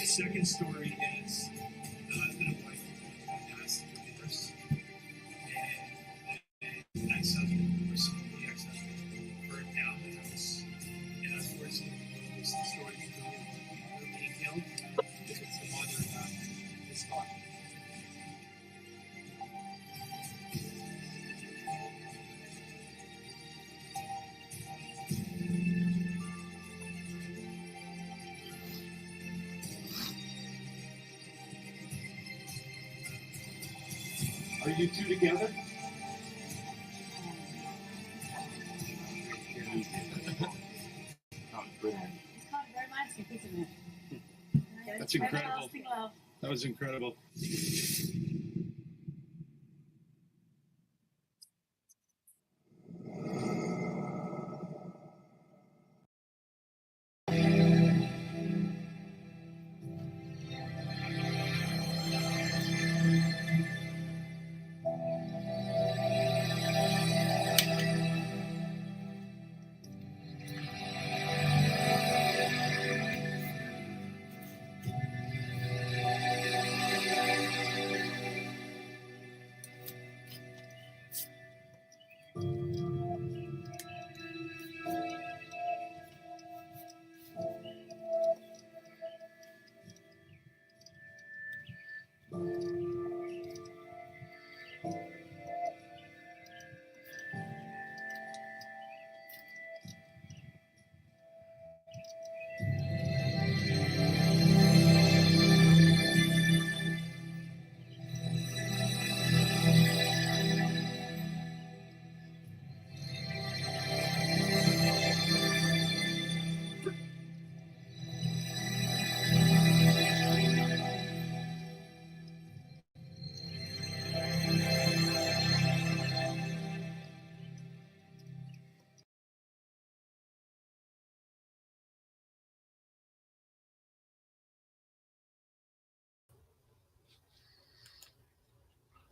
Second story is the husband and wife passed divorce, and the ex-husband, or the ex-husband, burned down the house. And unfortunately, the story is really being killed because it's the mother that is talking. Are you two together? That's incredible. That was incredible.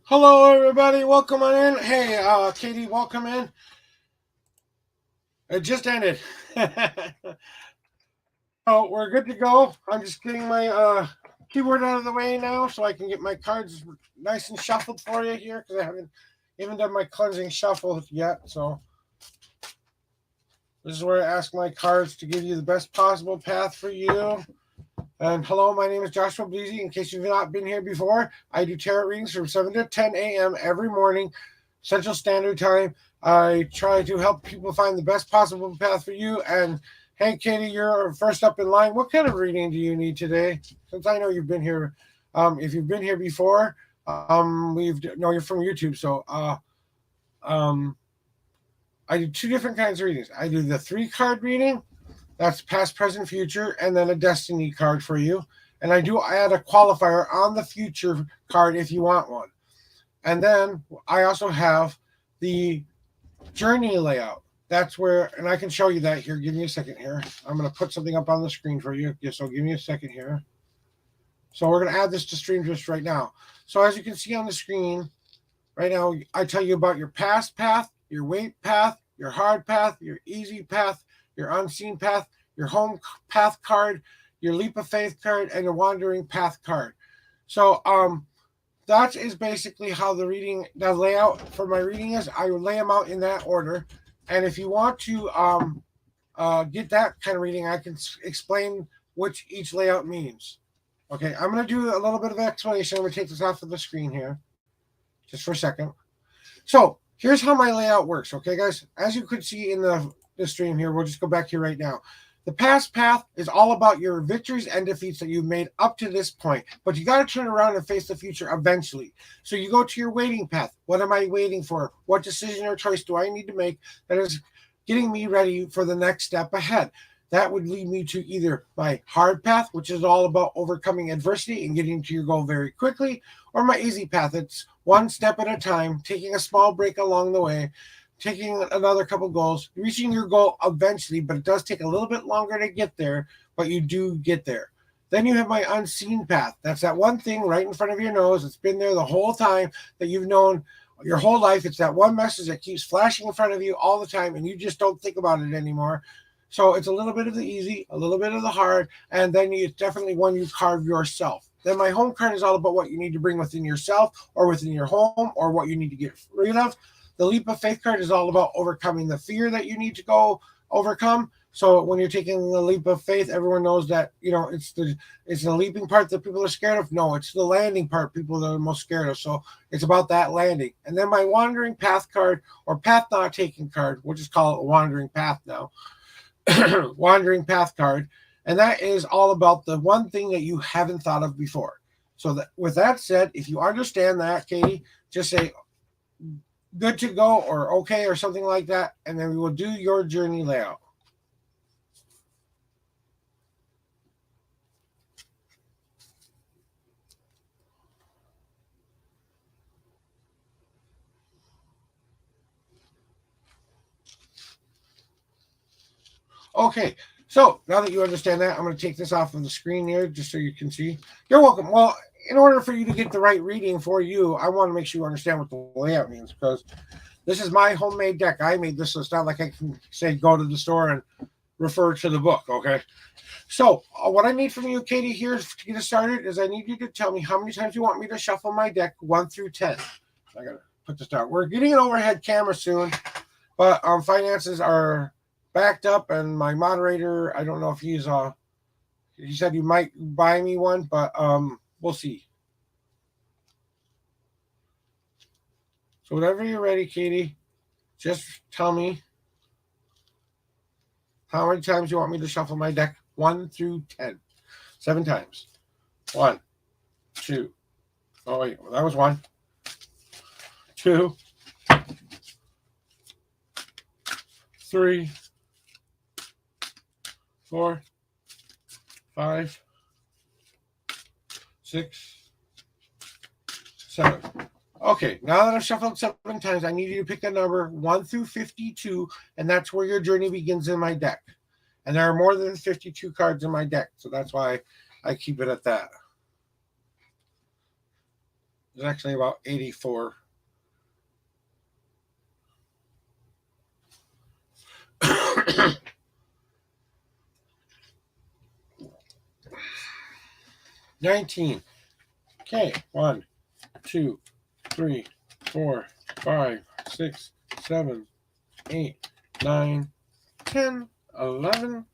Hello, everybody. Welcome on in. Hey, Katie, welcome in. It just ended. So we're good to go. I'm just getting my keyboard out of the way now so I can get my cards nice and shuffled for you here because I haven't even done my cleansing shuffle yet. So this is where I ask my cards to give you the best possible path for you. And hello, my name is Joshua Bleasy. In case you've not been here before, I do tarot readings from 7 to 10 a.m. every morning, Central Standard Time. I try to help people find the best possible path for you. And hey, Katie, you're first up in line. What kind of reading do you need today? Since I know you've been here, if you've been here before, you're from YouTube. So I do two different kinds of readings. I do the 3-card reading. That's past, present, future, and then a destiny card for you. And I do add a qualifier on the future card if you want one. And then I also have the journey layout. That's where, and I can show you that here. Give me a second here. I'm going to put something up on the screen for you. So give me a second here. So we're going to add this to StreamJosh right now. So as you can see on the screen right now, I tell you about your past path, your weight path, your hard path, your easy path, your unseen path, your home path card, your leap of faith card, and your wandering path card. So that is basically how the layout for my reading is. I will lay them out in that order. And if you want to get that kind of reading, I can explain which each layout means. Okay, I'm going to do a little bit of explanation. I'm going to take this off of the screen here just for a second. So here's how my layout works. Okay, guys, as you could see in the the stream here. We'll just go back here right now. The past path is all about your victories and defeats that you've made up to this point, but you got to turn around and face the future eventually. So you go to your waiting path. What am I waiting for? What decision or choice do I need to make that is getting me ready for the next step ahead? That would lead me to either my hard path, which is all about overcoming adversity and getting to your goal very quickly, or my easy path. It's one step at a time, taking a small break along the way, taking another couple goals, reaching your goal eventually, but it does take a little bit longer to get there, but you do get there. Then you have my unseen path. That's that one thing right in front of your nose. It's been there the whole time that you've known your whole life. It's that one message that keeps flashing in front of you all the time, and you just don't think about it anymore. So it's a little bit of the easy, a little bit of the hard, and then it's definitely one you carve yourself. Then my home card is all about what you need to bring within yourself or within your home or what you need to get rid of. The leap of faith card is all about overcoming the fear that you need to go overcome. So when you're taking the leap of faith, everyone knows that, it's the leaping part that people are scared of. No, it's the landing part people that are most scared of. So it's about that landing. And then my wandering path card or path not taking card, we'll just call it a wandering path now. Wandering path card, and that is all about the one thing that you haven't thought of before. So that, with that said, if you understand that, Katie, just say good to go or okay or something like that, and then we will do your journey layout. Okay, so now that you understand that, I'm going to take this off of the screen here just so you can see. You're welcome. Well, in order for you to get the right reading for you, I want to make sure you understand what the layout means, because this is my homemade deck. I made this, so it's not like I can say go to the store and refer to the book, okay? So what I need from you, Katie, here to get us started is I need you to tell me how many times you want me to shuffle my deck 1 through 10. I got to put this down. We're getting an overhead camera soon, but finances are backed up, and my moderator, I don't know if he said you might buy me one, but we'll see. So whenever you're ready, Katie, just tell me how many times you want me to shuffle my deck 1 through 10. 7 times. 1, 2. Oh wait, well, that was 1. 2, 3, 4, 5, 6, 7. Okay, now that I've shuffled 7 times, I need you to pick a number 1 through 52, and that's where your journey begins in my deck. And there are more than 52 cards in my deck, so that's why I keep it at that. There's actually about 84. $19. Okay, 1, 2, 3, 4, 5, 6, 7, 8, 9, 10, 11,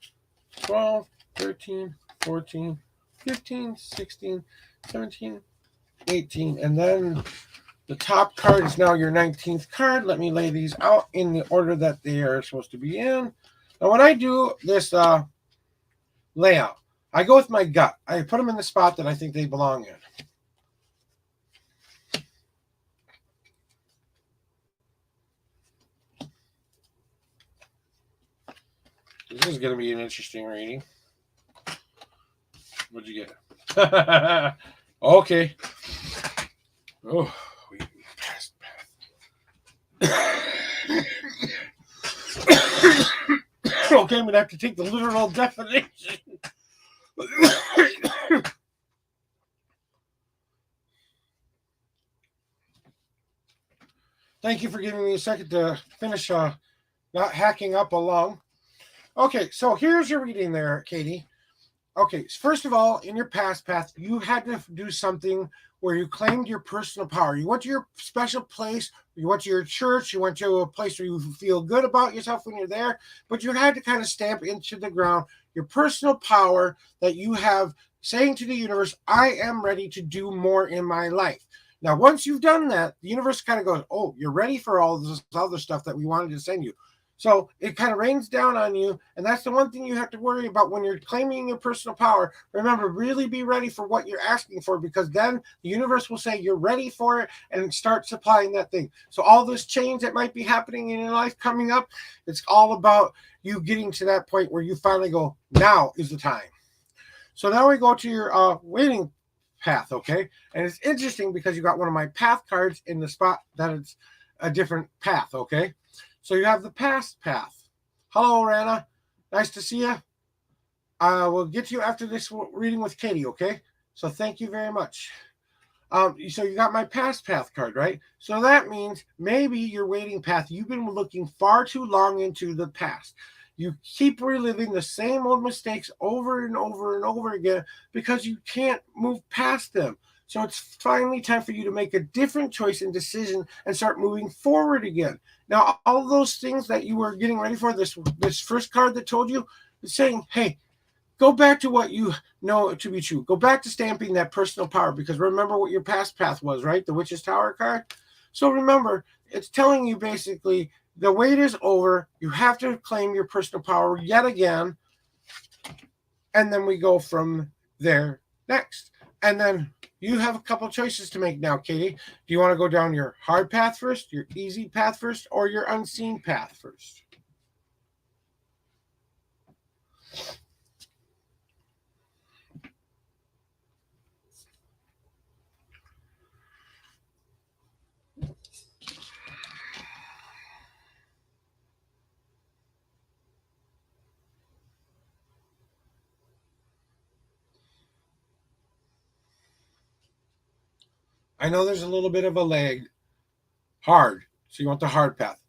12, 13, 14, 15, 16, 17, 18. And then the top card is now your 19th card. Let me lay these out in the order that they are supposed to be in. Now, when I do this layout, I go with my gut. I put them in the spot that I think they belong in. This is going to be an interesting reading. What'd you get? Okay. Oh, we passed path. Okay, I'm going to have to take the literal definition. Thank you for giving me a second to finish not hacking up along. Okay, so here's your reading there, Katie. Okay, first of all, in your past path, you had to do something where you claimed your personal power. You went to your special place, you went to your church, you went to a place where you feel good about yourself when you're there, but you had to kind of stamp into the ground your personal power that you have, saying to the universe, I am ready to do more in my life. Now, once you've done that, the universe kind of goes, oh, you're ready for all this other stuff that we wanted to send you. So it kind of rains down on you. And that's the one thing you have to worry about when you're claiming your personal power. Remember, really be ready for what you're asking for, because then the universe will say you're ready for it and start supplying that thing. So all this change that might be happening in your life coming up, it's all about you getting to that point where you finally go, now is the time. So now we go to your waiting path, okay? And it's interesting because you got one of my path cards in the spot that it's a different path, okay? So you have the past path. Hello, Rana. Nice to see you. I will get to you after this reading with Katie, okay? So thank you very much. So you got my past path card, right? So that means maybe your waiting path, you've been looking far too long into the past. You keep reliving the same old mistakes over and over and over again because you can't move past them. So it's finally time for you to make a different choice and decision and start moving forward again. Now, all those things that you were getting ready for, this first card that told you, is saying, hey, go back to what you know to be true. Go back to stamping that personal power, because remember what your past path was, right? The Witch's Tower card. So remember, it's telling you basically the wait is over. You have to claim your personal power yet again. And then we go from there next. And then you have a couple of choices to make now, Katie. Do you want to go down your hard path first, your easy path first, or your unseen path first? I know there's a little bit of a lag. Hard. So you want the hard path.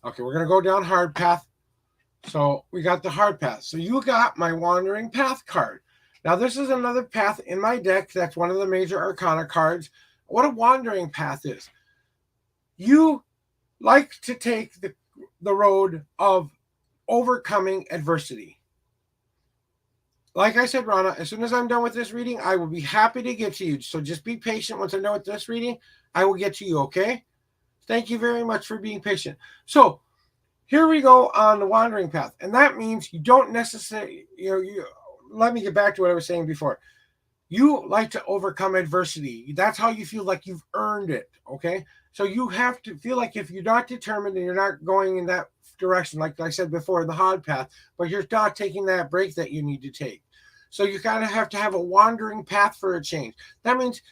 Okay, we're going to go down hard path. So we got the hard path. So you got my wandering path card. Now this is another path in my deck. That's one of the major arcana cards. What a wandering path is. You like to take the road of overcoming adversity. Like I said, Rana, as soon as I'm done with this reading, I will be happy to get to you. So just be patient. Once I'm done with this reading, I will get to you, okay? Thank you very much for being patient. So here we go on the wandering path. And that means you don't necessarily, let me get back to what I was saying before. You like to overcome adversity. That's how you feel like you've earned it, okay? So you have to feel like if you're not determined and you're not going in that direction, like I said before, the hard path, but you're not taking that break that you need to take. So you kind of have to have a wandering path for a change. That means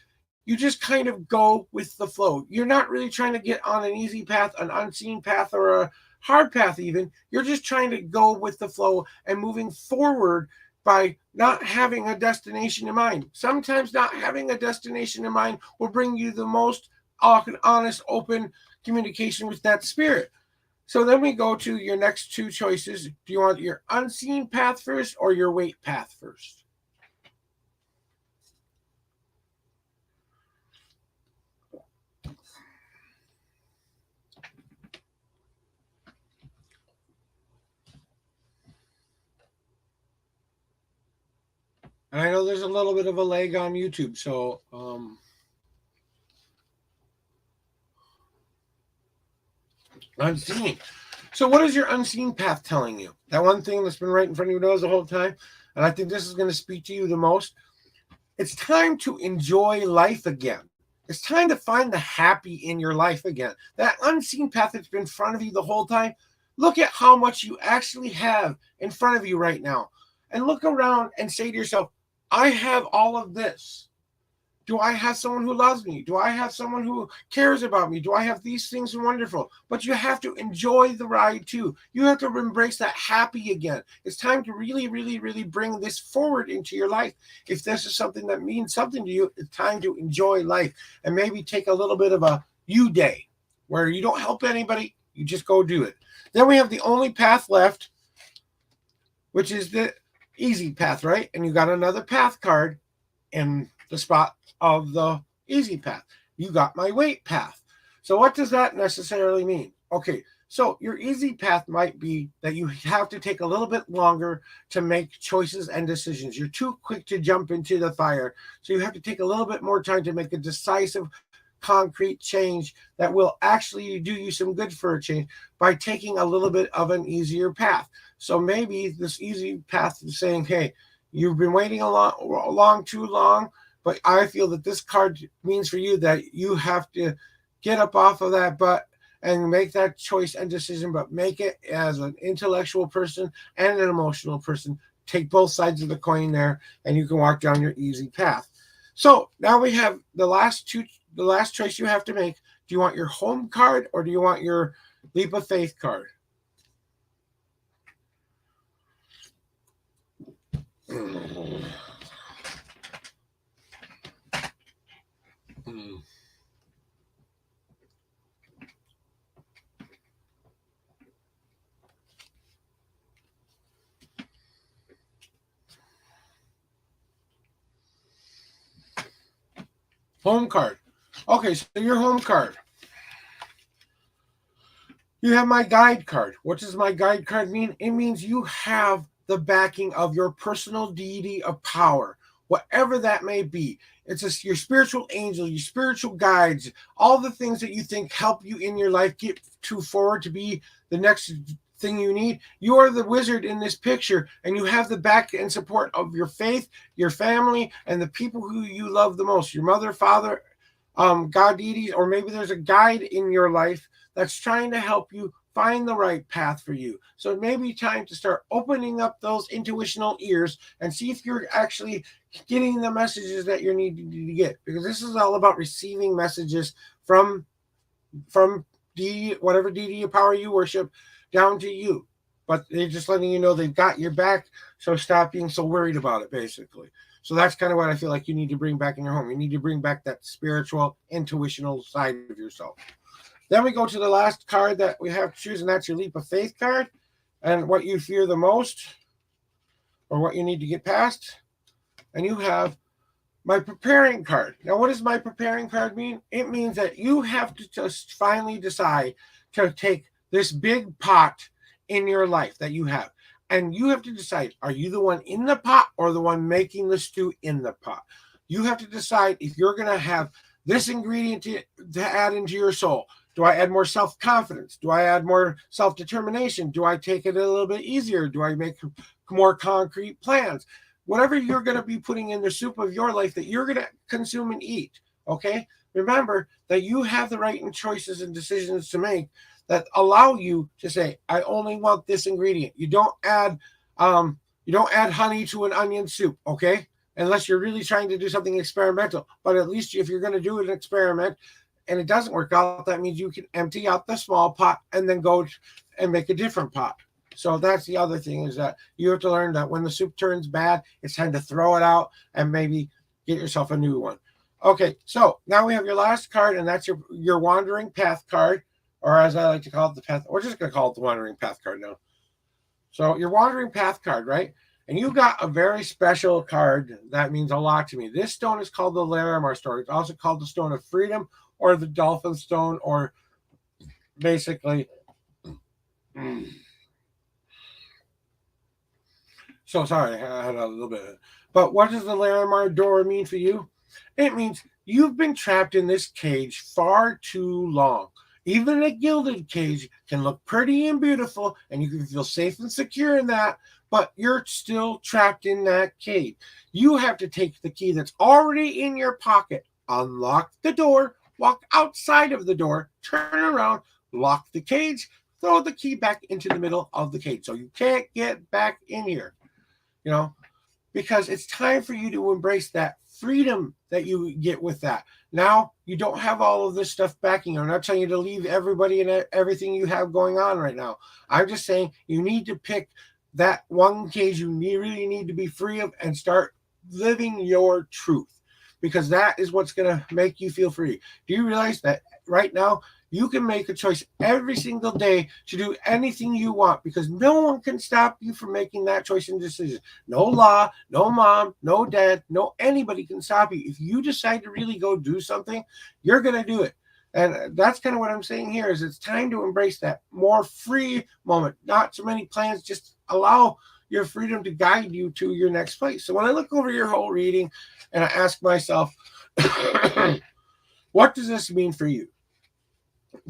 you just kind of go with the flow. You're not really trying to get on an easy path, an unseen path, or a hard path even. You're just trying to go with the flow and moving forward by not having a destination in mind. Sometimes not having a destination in mind will bring you the most honest, open communication with that spirit. So then we go to your next two choices. Do you want your unseen path first or your wait path first? And I know there's a little bit of a lag on YouTube, so unseen. So what is your unseen path telling you? That one thing that's been right in front of your nose the whole time, and I think this is going to speak to you the most. It's time to enjoy life again. It's time to find the happy in your life again. That unseen path that's been in front of you the whole time, look at how much you actually have in front of you right now. And look around and say to yourself, I have all of this. Do I have someone who loves me? Do I have someone who cares about me? Do I have these things wonderful? But you have to enjoy the ride too. You have to embrace that happy again. It's time to really, really, really bring this forward into your life. If this is something that means something to you, it's time to enjoy life and maybe take a little bit of a you day where you don't help anybody. You just go do it. Then we have the only path left, which is the easy path, right? And you got another path card in the spot of the easy path. You got my wait path. So what does that necessarily mean? Okay, so your easy path might be that you have to take a little bit longer to make choices and decisions. You're too quick to jump into the fire. So you have to take a little bit more time to make a decisive concrete change that will actually do you some good for a change by taking a little bit of an easier path. So maybe this easy path is saying, hey, you've been waiting too long, but I feel that this card means for you that you have to get up off of that butt and make that choice and decision, but make it as an intellectual person and an emotional person. Take both sides of the coin there, and you can walk down your easy path. So now we have the last choice you have to make. Do you want your home card or do you want your leap of faith card? Home card. Okay, so your home card. You have my guide card. What does my guide card mean? It means you have the backing of your personal deity of power, whatever that may be. It's your spiritual angel, your spiritual guides, all the things that you think help you in your life get forward to be the next thing you need. You are the wizard in this picture, and you have the back and support of your faith, your family, and the people who you love the most, your mother, father, God deities, or maybe there's a guide in your life that's trying to help you find the right path for you. So it may be time to start opening up those intuitional ears and see if you're actually getting the messages that you're needing to get, because this is all about receiving messages from deity, whatever deity of power you worship, down to you. But they're just letting you know they've got your back, so stop being so worried about it, basically. So that's kind of what I feel like you need to bring back in your home. You need to bring back that spiritual, intuitional side of yourself. Then we go to the last card that we have to choose, and that's your leap of faith card, and what you fear the most or what you need to get past. And you have my preparing card. Now, what does my preparing card mean? It means that you have to just finally decide to take this big pot in your life that you have. And you have to decide, are you the one in the pot or the one making the stew in the pot? You have to decide if you're going to have this ingredient to add into your soul. Do I add more self-confidence? Do I add more self-determination? Do I take it a little bit easier? Do I make more concrete plans? Whatever you're going to be putting in the soup of your life that you're going to consume and eat, okay? Remember that you have the right and choices and decisions to make that allow you to say, I only want this ingredient. You don't add honey to an onion soup, okay? Unless you're really trying to do something experimental. But at least if you're going to do an experiment and it doesn't work out, that means you can empty out the small pot and then go and make a different pot. So that's the other thing, is that you have to learn that when the soup turns bad, it's time to throw it out and maybe get yourself a new one. Okay, so now we have your last card, and that's your wandering path card, or as I like to call it, the path. We're just going to call it the wandering path card now. So your wandering path card, right? And you got a very special card that means a lot to me. This stone is called the Larimar stone. It's also called the Stone of Freedom or the Dolphin Stone, or basically... So sorry, I had a little bit. But what does the Larimar door mean for you? It means you've been trapped in this cage far too long. Even a gilded cage can look pretty and beautiful, and you can feel safe and secure in that, but you're still trapped in that cage. You have to take the key that's already in your pocket, unlock the door, walk outside of the door, turn around, lock the cage, throw the key back into the middle of the cage. So you can't get back in here, because it's time for you to embrace that freedom that you get with that. Now you don't have all of this stuff backing you. I'm not telling you to leave everybody and everything you have going on right now. I'm just saying you need to pick that one cage you really need to be free of and start living your truth, because that is what's going to make you feel free. Do you realize that right now you can make a choice every single day to do anything you want, because no one can stop you from making that choice and decision. No law, no mom, no dad, no anybody can stop you. If you decide to really go do something, you're going to do it. And that's kind of what I'm saying here, is it's time to embrace that more free moment. Not so many plans, just allow your freedom to guide you to your next place. So when I look over your whole reading and I ask myself, What does this mean for you?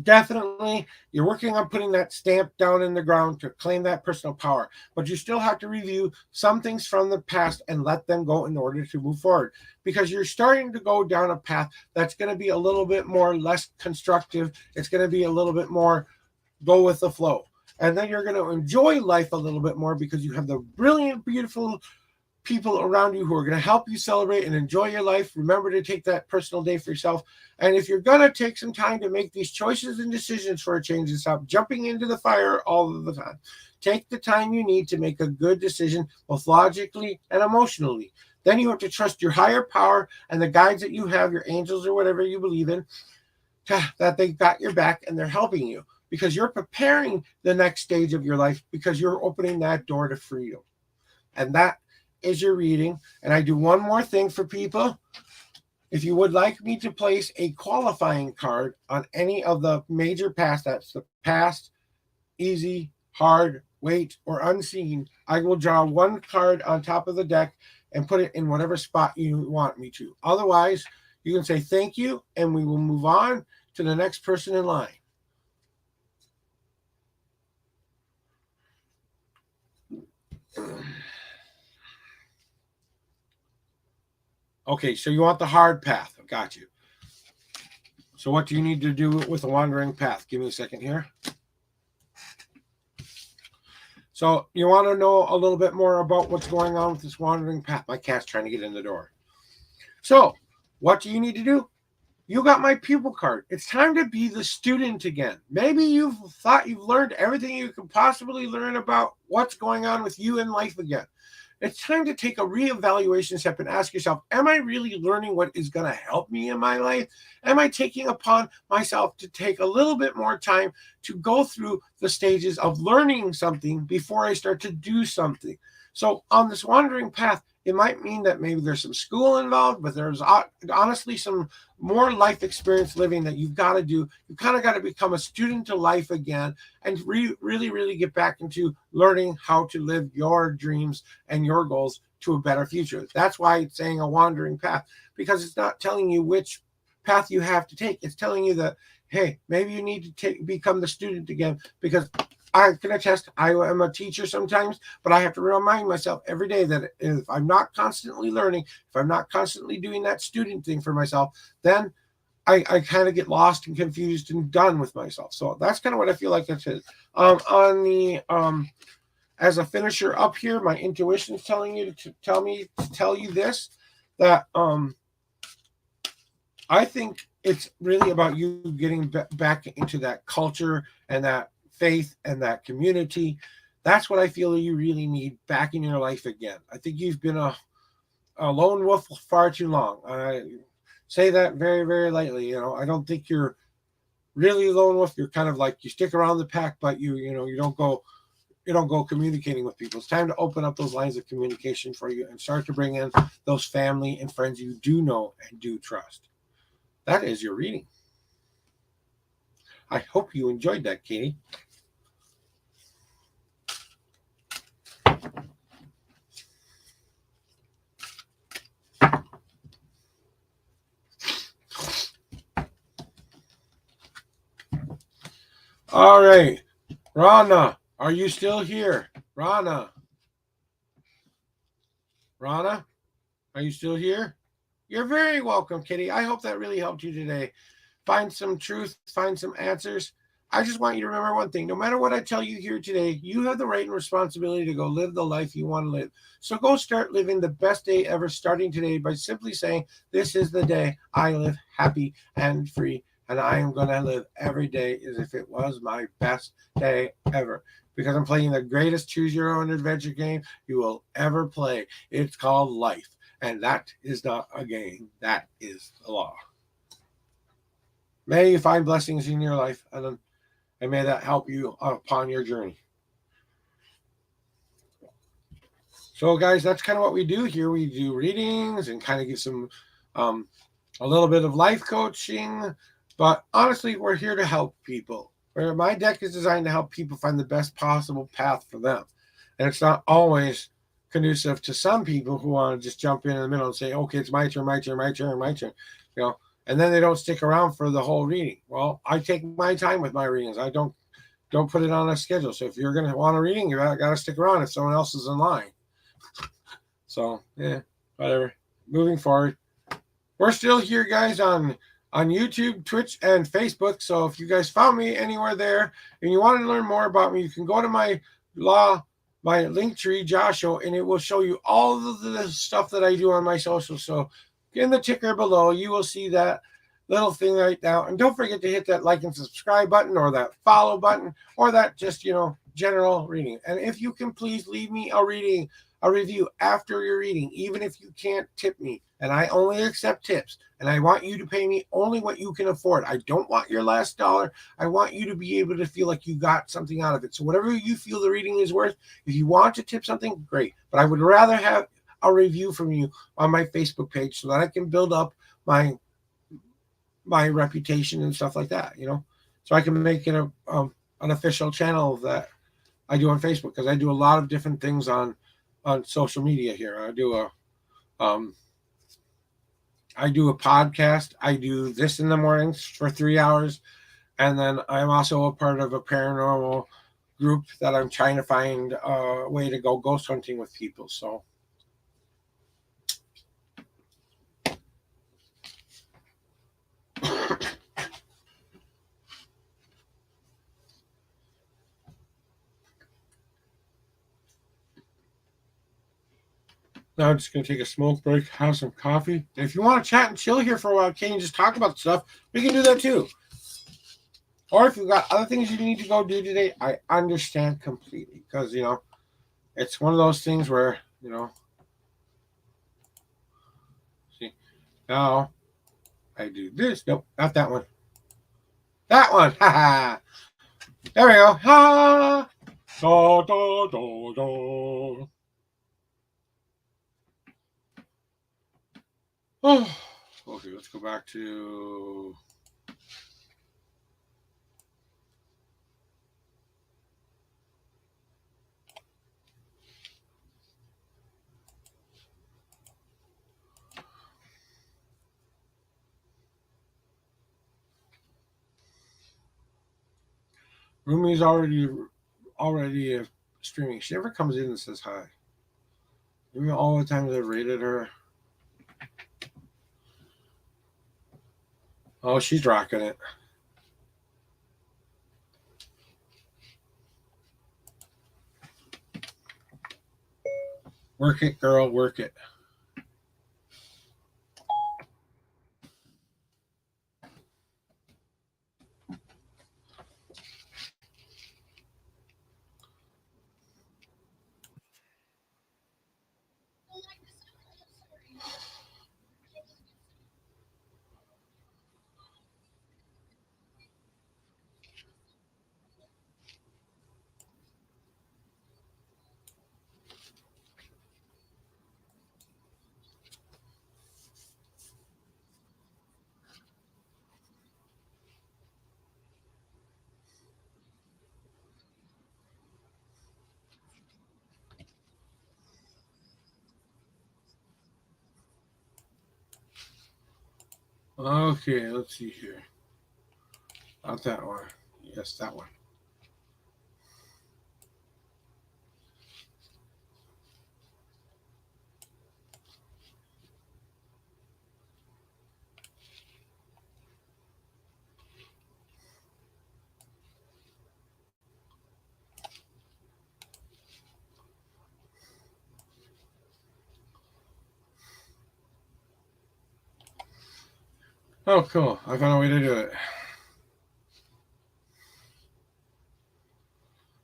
Definitely, you're working on putting that stamp down in the ground to claim that personal power, but you still have to review some things from the past and let them go in order to move forward, because you're starting to go down a path that's going to be a little bit more less constructive. It's going to be a little bit more go with the flow. And then you're going to enjoy life a little bit more because you have the brilliant, beautiful people around you who are going to help you celebrate and enjoy your life. Remember to take that personal day for yourself. And if you're going to take some time to make these choices and decisions for a change and stop jumping into the fire all of the time, take the time you need to make a good decision, both logically and emotionally. Then you have to trust your higher power and the guides that you have, your angels or whatever you believe in, that they got your back and they're helping you, because you're preparing the next stage of your life, because you're opening that door to freedom. And that is your reading. And I do one more thing for people. If you would like me to place a qualifying card on any of the major paths, that's the past, easy, hard, wait, or unseen, I will draw one card on top of the deck and put it in whatever spot you want me to. Otherwise, you can say thank you, and we will move on to the next person in line. Okay, so you want the hard path. Got you. So what do you need to do with the wandering path? Give me a second here. So you want to know a little bit more about what's going on with this wandering path. My cat's trying to get in the door. So what do you need to do? You got my pupil card. It's time to be the student again. Maybe you've thought you've learned everything you could possibly learn about what's going on with you in life again. It's time to take a reevaluation step and ask yourself, am I really learning what is going to help me in my life? Am I taking upon myself to take a little bit more time to go through the stages of learning something before I start to do something? So on this wandering path, it might mean that maybe there's some school involved, but there's honestly some more life experience living that you've got to do. You kind of got to become a student to life again and really get back into learning how to live your dreams and your goals to a better future. That's why it's saying a wandering path, because it's not telling you which path you have to take. It's telling you that, hey, maybe you need to become the student again, because I can attest, I am a teacher sometimes, but I have to remind myself every day that if I'm not constantly learning, if I'm not constantly doing that student thing for myself, then I kind of get lost and confused and done with myself. So that's kind of what I feel like that's it. On the as a finisher up here, my intuition is telling you to tell you this, that I think it's really about you getting back into that culture and that faith and that community. That's what I feel you really need back in your life again. I think you've been a lone wolf far too long. I say that very lightly. I don't think you're really a lone wolf. You're kind of like, you stick around the pack, but you don't go communicating with people. It's time to open up those lines of communication for you and start to bring in those family and friends you do know and do trust. That is your reading. I hope you enjoyed that, Katie. All right. Rana, are you still here? Rana, are you still here? You're very welcome, Kitty. I hope that really helped you today. Find some truth, find some answers. I just want you to remember one thing. No matter what I tell you here today, you have the right and responsibility to go live the life you want to live. So go start living the best day ever, starting today by simply saying, this is the day I live happy and free. And I am going to live every day as if it was my best day ever. Because I'm playing the greatest choose your own adventure game you will ever play. It's called life. And that is not a game. That is the law. May you find blessings in your life, and may that help you upon your journey. So, guys, that's kind of what we do here. We do readings and kind of give some a little bit of life coaching. But honestly, we're here to help people. My deck is designed to help people find the best possible path for them. And it's not always conducive to some people who want to just jump in the middle and say, okay, it's my turn. and then they don't stick around for the whole reading. Well, I take my time with my readings. I don't put it on a schedule. So if you're going to want a reading, you got to stick around if someone else is in line. So yeah, whatever. Moving forward, we're still here, guys, on YouTube, Twitch, and Facebook. So if you guys found me anywhere there and you want to learn more about me, you can go to my link tree, Joshua, and it will show you all of the stuff that I do on my social. So in the ticker below, you will see that little thing right now. And don't forget to hit that like and subscribe button, or that follow button, or that just, general reading. And if you can, please leave me a review after your reading, even if you can't tip me. And I only accept tips. And I want you to pay me only what you can afford. I don't want your last dollar. I want you to be able to feel like you got something out of it. So whatever you feel the reading is worth, if you want to tip something, great. But I would rather have a review from you on my Facebook page so that I can build up my reputation and stuff like that, so I can make it an official channel that I do on Facebook, because I do a lot of different things on social media here. I do a podcast. I do this in the mornings for 3 hours. And then I'm also a part of a paranormal group that I'm trying to find a way to go ghost hunting with people. So now I'm just going to take a smoke break, have some coffee. And if you want to chat and chill here for a while, can you just talk about stuff? We can do that too. Or if you've got other things you need to go do today, I understand completely. Because, it's one of those things where, see, now I do this. Nope, not that one. That one. Ha ha. There we go. Ha. Da, da, da, da. Oh, okay, let's go back to Rumi's already streaming. She never comes in and says hi. Even all the times I've rated her. Oh, she's rocking it. Work it, girl, work it. Okay, let's see here. Not that one. Yes, that one. Oh, cool. I found a way to do it.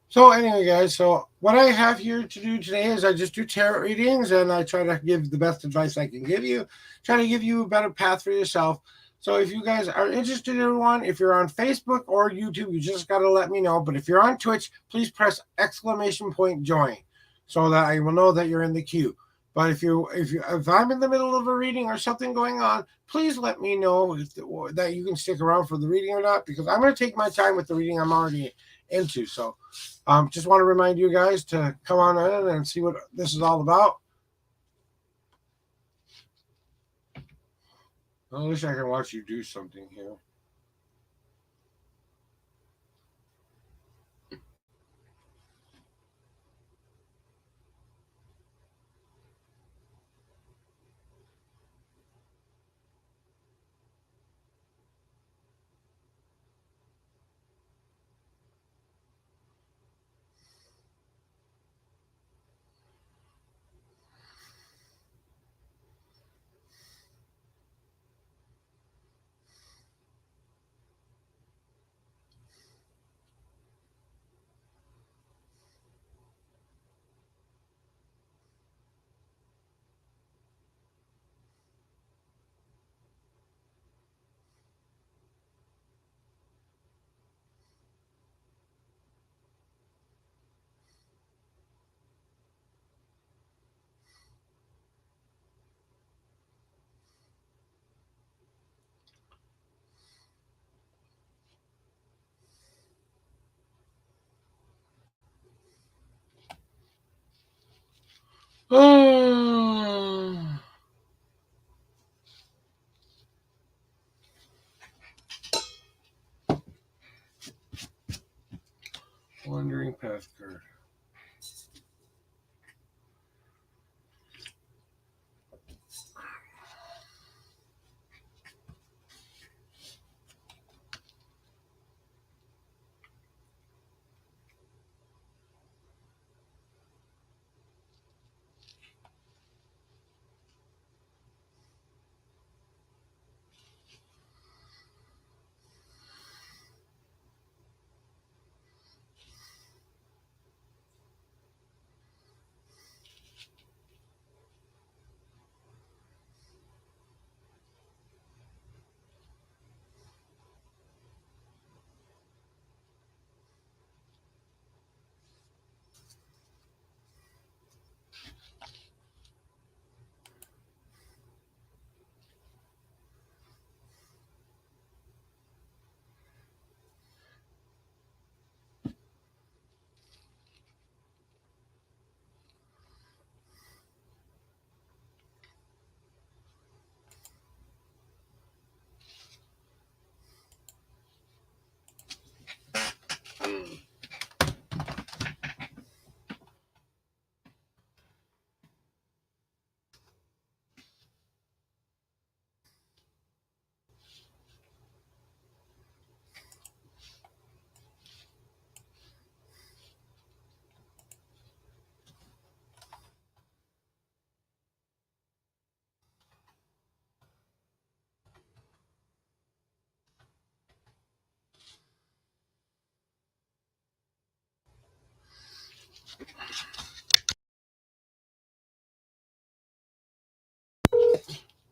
So anyway, guys, so what I have here to do today is I just do tarot readings, and I try to give the best advice I can give you, try to give you a better path for yourself. So if you guys are interested in one, if you're on Facebook or YouTube, you just got to let me know. But if you're on Twitch, please press _join so that I will know that you're in the queue. But if I'm in the middle of a reading or something going on, please let me know that you can stick around for the reading or not, because I'm going to take my time with the reading I'm already into. So just want to remind you guys to come on in and see what this is all about. At least I can watch you do something here. Oh. Wandering Path card.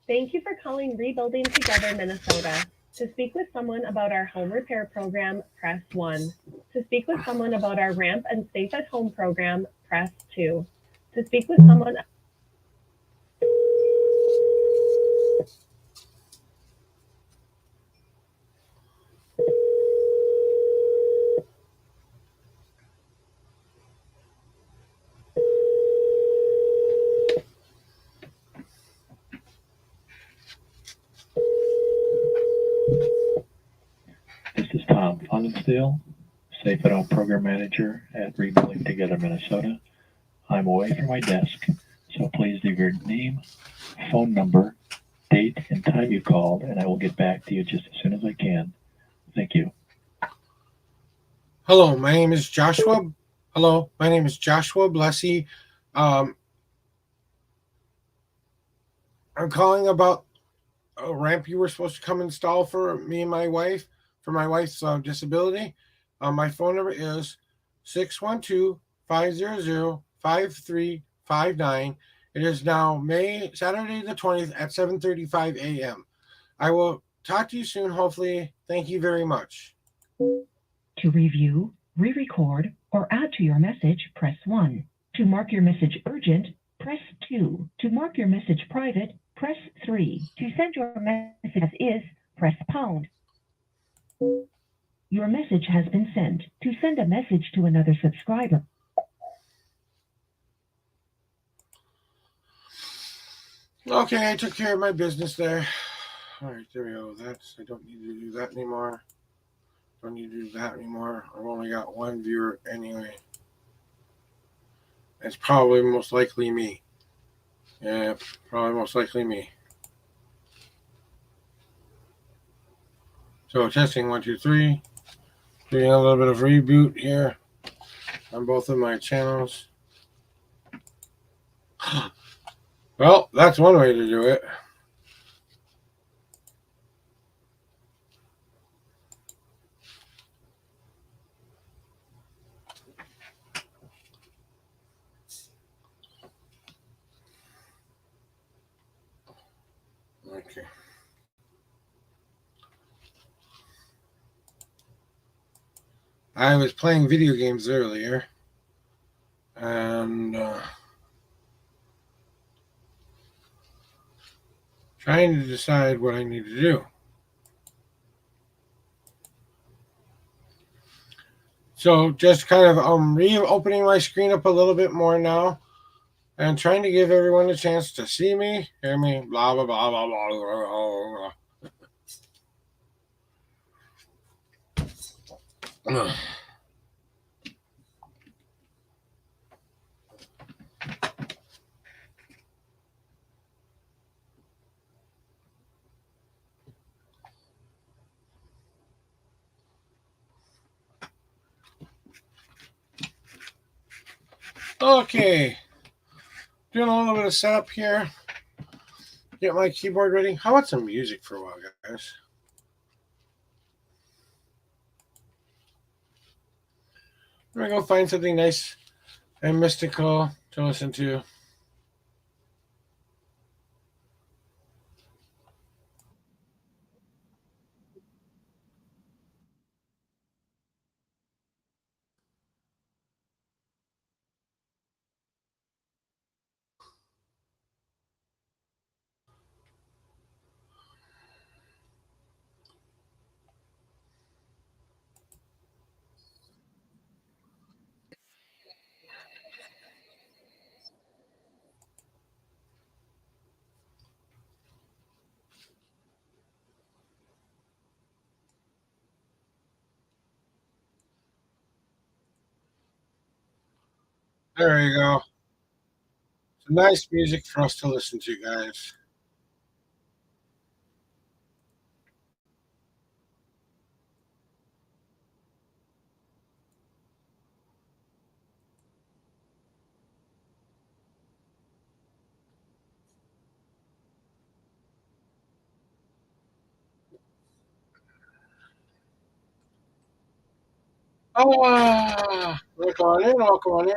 Thank you for calling Rebuilding Together Minnesota. To speak with someone about our home repair program, press 1. To speak with someone about our ramp and safe at home program, press 2. To speak with someone This is Tom Fundensteel, Safe at Home Program Manager at Rebuilding Together Minnesota. I'm away from my desk, so please leave your name, phone number, date, and time you called, and I will get back to you just as soon as I can. Thank you. Hello, my name is Joshua. Hello, my name is Joshua Blessy. I'm calling about a ramp you were supposed to come install for me and my wife for my wife's disability. My phone number is 612-500-5359. It is now Saturday the 20th at 7:35 a.m. I will talk to you soon, hopefully. Thank you very much. To review, re-record, or add to your message, press 1. To mark your message urgent, press 2. To mark your message private, press 3. To send your message as is, press pound. Your message has been sent. To send a message to another subscriber. Okay, I took care of my business there. All right, there we go. I don't need to do that anymore. Don't need to do that anymore. I've only got one viewer anyway. It's probably most likely me. Yeah, probably most likely me. So testing 1, 2, 3. Doing a little bit of reboot here on both of my channels. Well, that's one way to do it. Okay. I was playing video games earlier, and trying to decide what I need to do. So just kind of reopening my screen up a little bit more now, and trying to give everyone a chance to see me, hear me, blah blah blah blah blah blah. Blah. Okay, doing a little bit of setup here. Get my keyboard ready. How about some music for a while, guys? We're gonna go find something nice and mystical to listen to. There you go. Some nice music for us to listen to, guys. Welcome on in, welcome on in.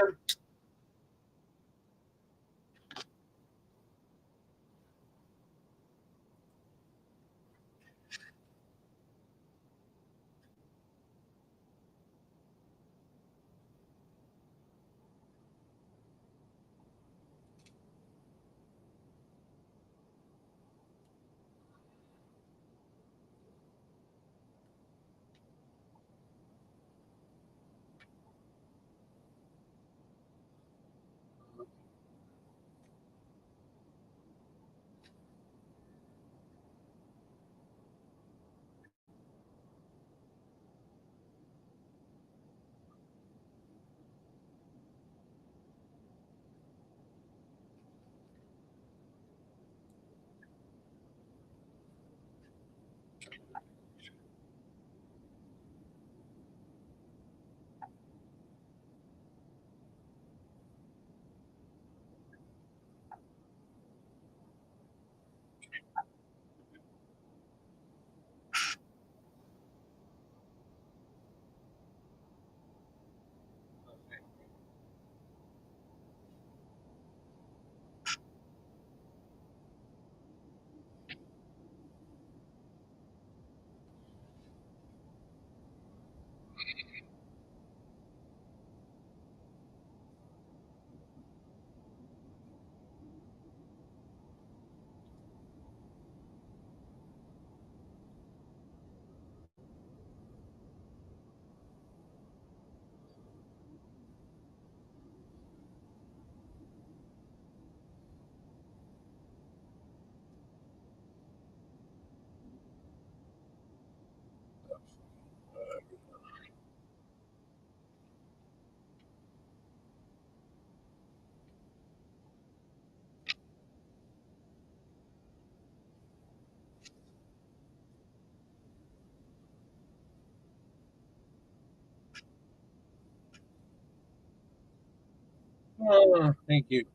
Oh, thank you.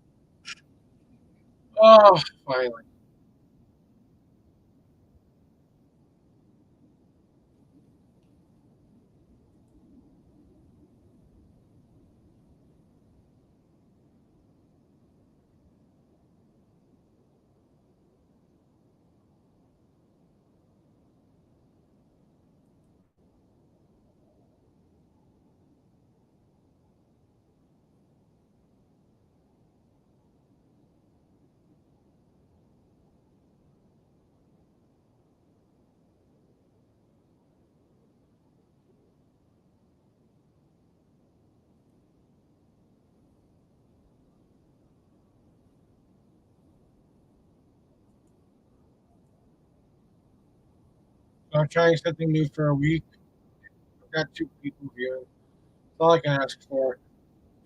Oh, finally. I'm trying something new for a week. I've got 2 people here. That's all I can ask for.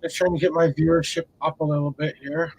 Just trying to get my viewership up a little bit here.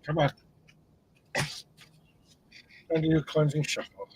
Come on. Time to do a cleansing shuffle.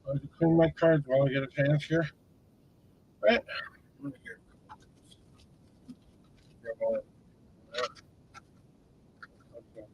I'll clean my cards while I get a chance here. Right. Let me grab all that. Okay.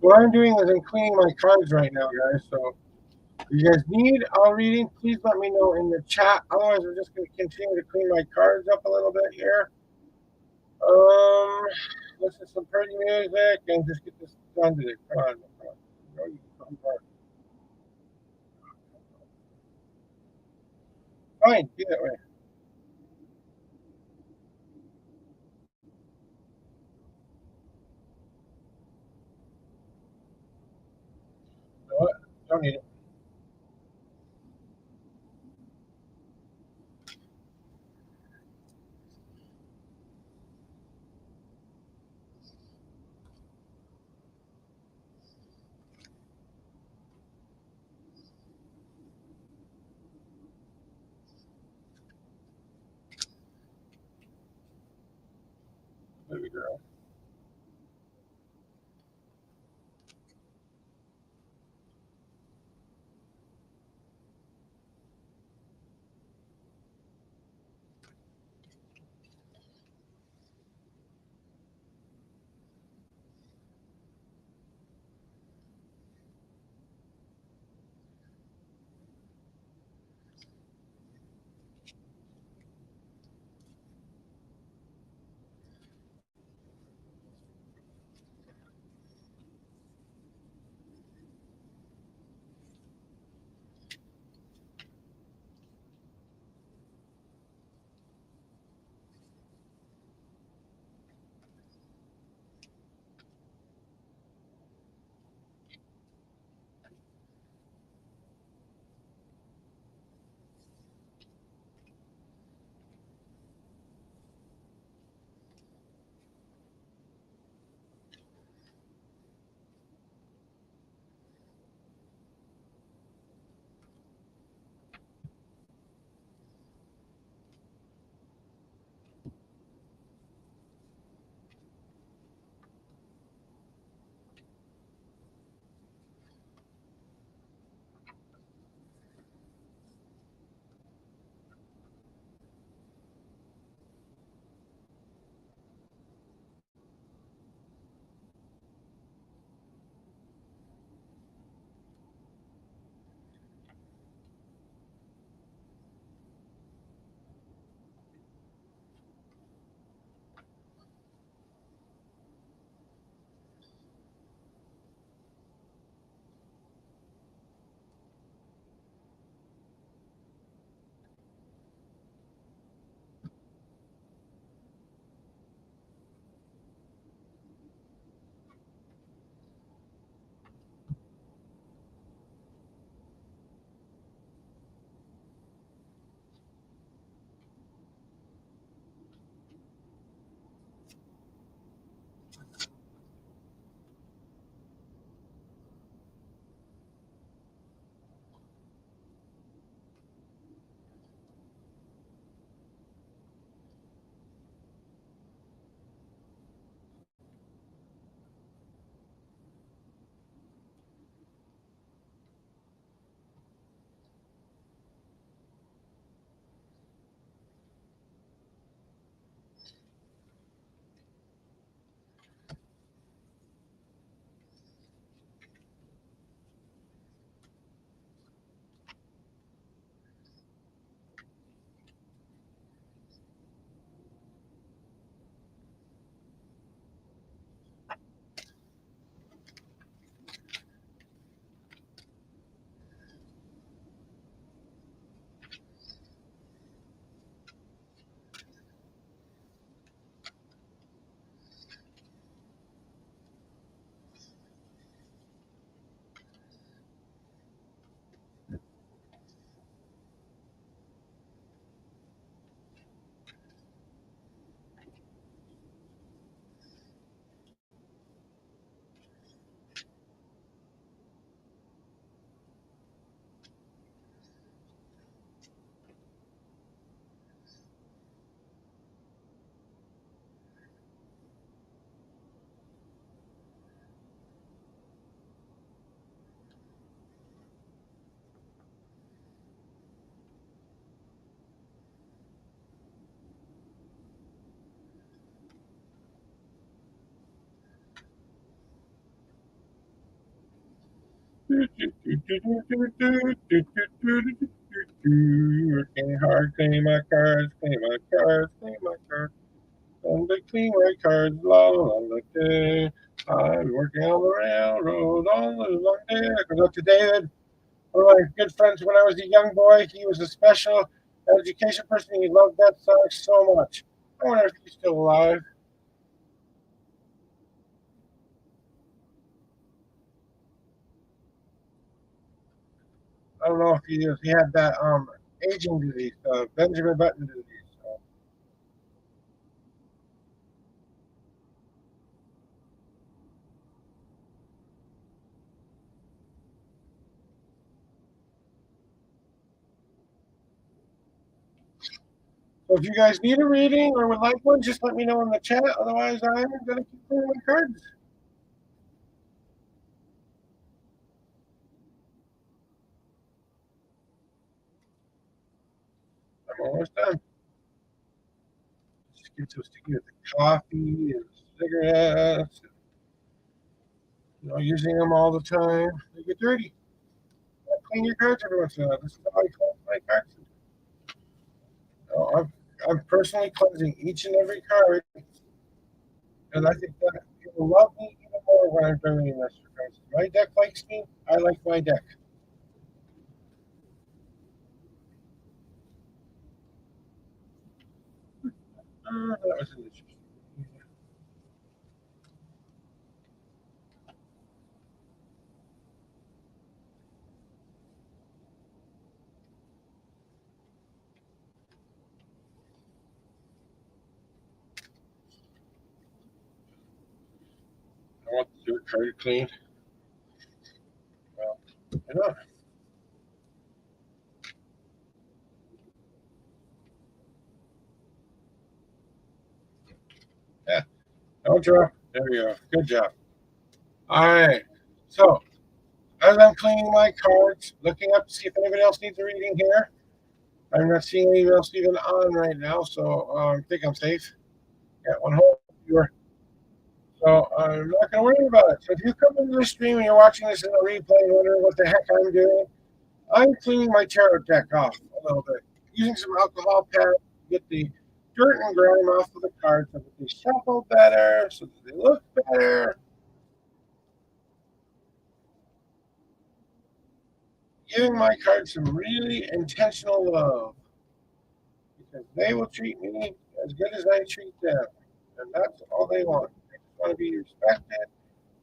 What I'm doing is I'm cleaning my cards right now, guys. So if you guys need a reading, please let me know in the chat. Otherwise, we're just going to continue to clean my cards up a little bit here. Listen to some pretty music and just get this done today. Come on, come on. No, you can come fine, be that way. You know what? Don't need it. Baby girl. Working hard, clean my cards, clean my cards, clean my cards. And they clean my cards, la la la la. Day. I'm working on the railroad on the long day. I goes up to David, one of my good friends when I was a young boy. He was a special education person. He loved that song so much. I wonder if he's still alive. I don't know if he is. He had that aging disease, Benjamin Button disease. So. So if you guys need a reading or would like one, just let me know in the chat. Otherwise, I'm gonna keep playing my cards. I'm almost done. Just get so sticky with the coffee and cigarettes. Using them all the time. They get dirty. Clean your cards every once in a while. This is how I cleanse my cards. I'm personally cleansing each and every card, and I think that people love me even more when I'm doing this. Because my deck likes me. I like my deck. That was an interesting. I want the dirt card clean. Well, you know. Yeah. Don't draw. There we go. Good job. All right. So as I'm cleaning my cards, looking up to see if anybody else needs a reading here. I'm not seeing anyone else even on right now, so I think I'm safe. Got one whole viewer. So I'm not going to worry about it. So if you come into the stream and you're watching this in a replay and wondering what the heck I'm doing, I'm cleaning my tarot deck off a little bit. Using some alcohol pad to get the dirt and grime off of the cards so that they shuffle better, so that they look better. Giving my cards some really intentional love. Because they will treat me as good as I treat them. And that's all they want. They just want to be respected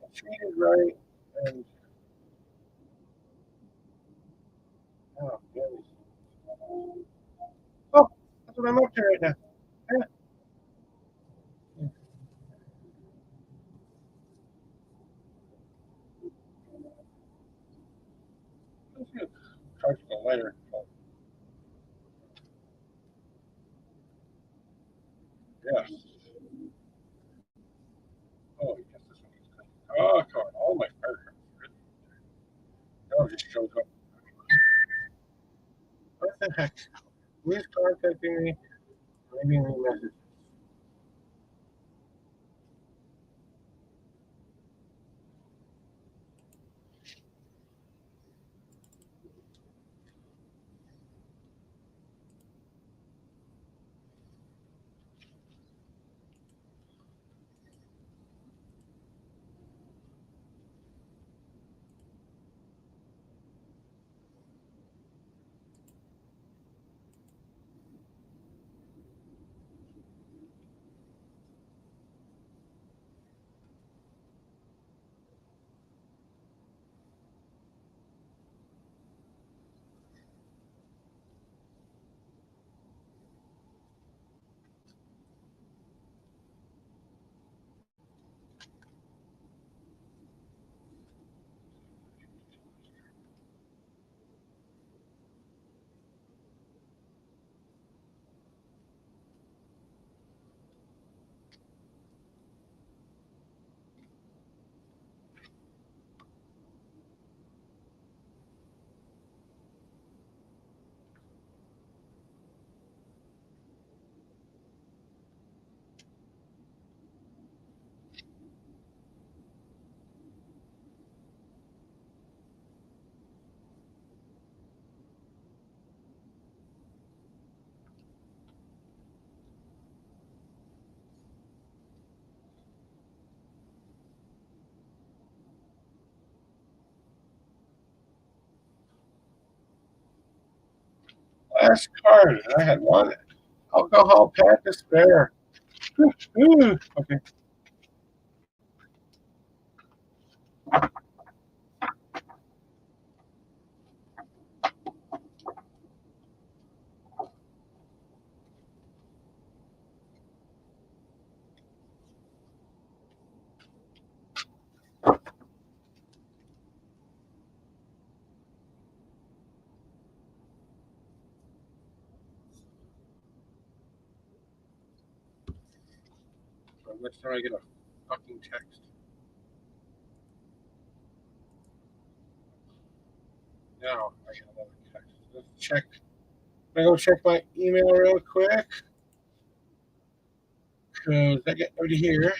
and treated right. And oh, goodness. Oh, that's what I'm up to right now. Yeah. Cards go lighter. Yes. Oh, yes, this one is good. Oh, come on. All my cards are good. Oh, it just shows up. What the heck? Who's contacting me? Leaving me messages. last card. I had one alcohol pad to spare. Ooh, okay. Next time I get a fucking text. Now I got another text. Let's check. I'm gonna go check my email real quick. Cause I get nobody here.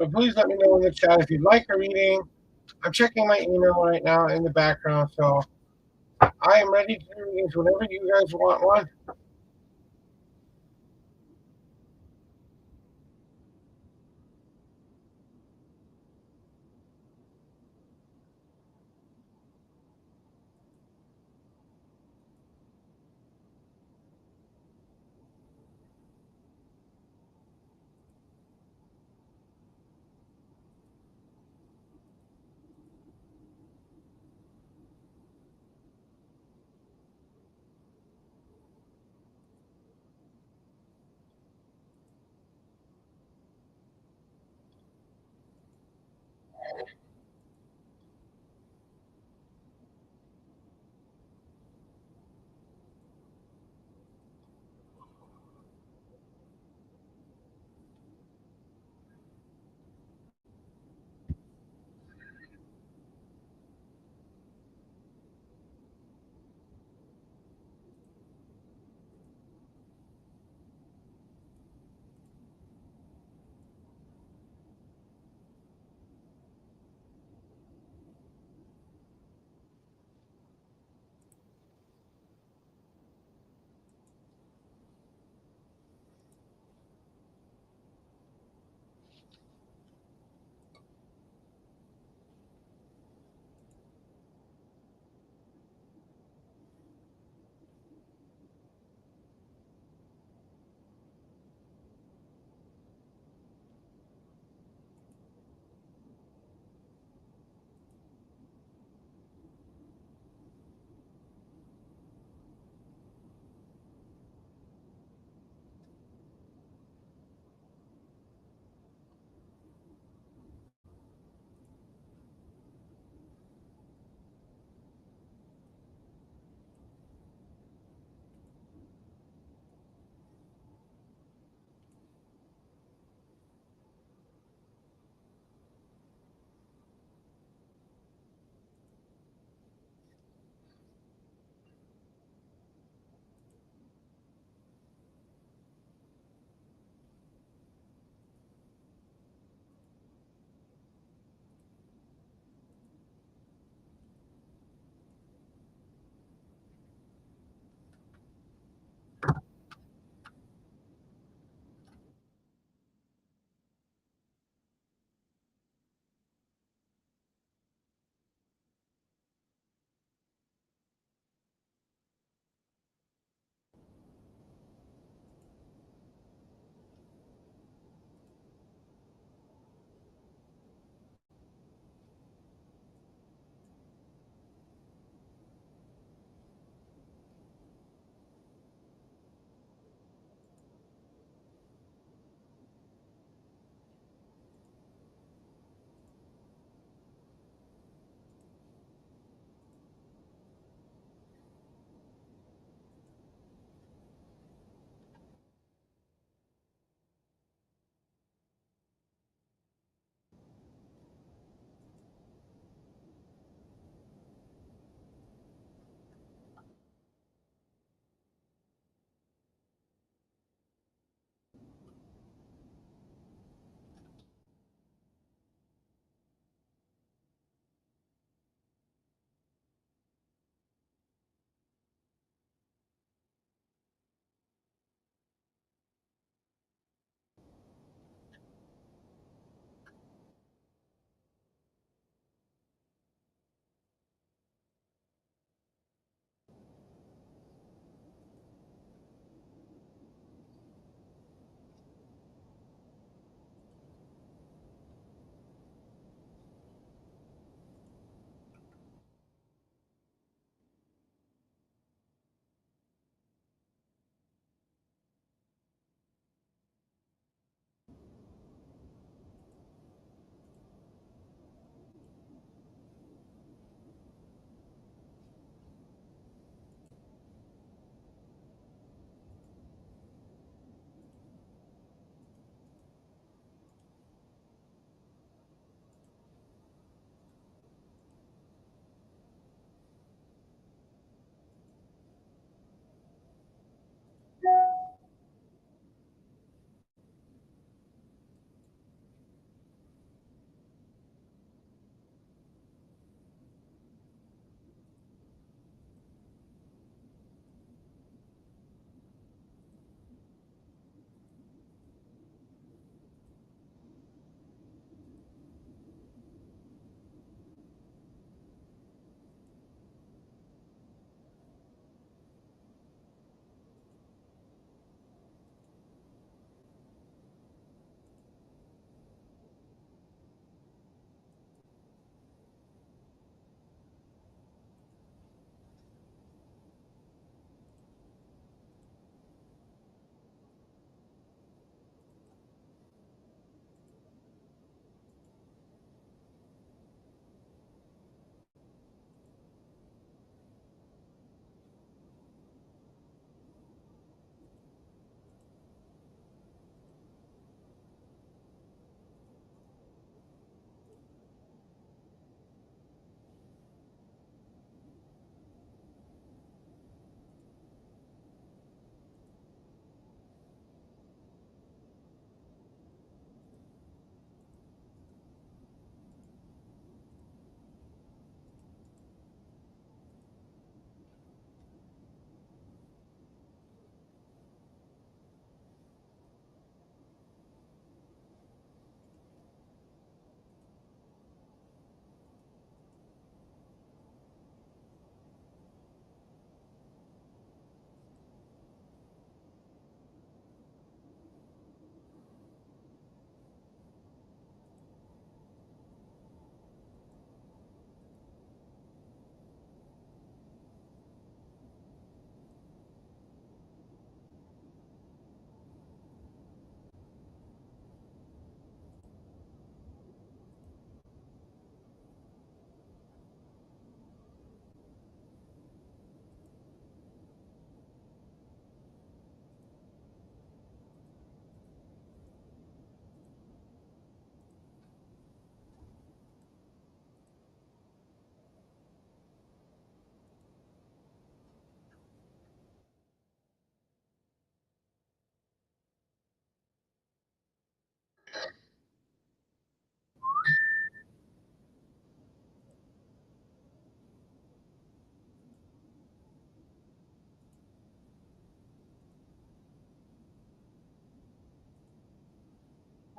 So please let me know in the chat if you'd like a reading. I'm checking my email right now in the background, so I am ready to do readings whenever you guys want one.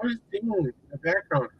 Who's dinging in the background?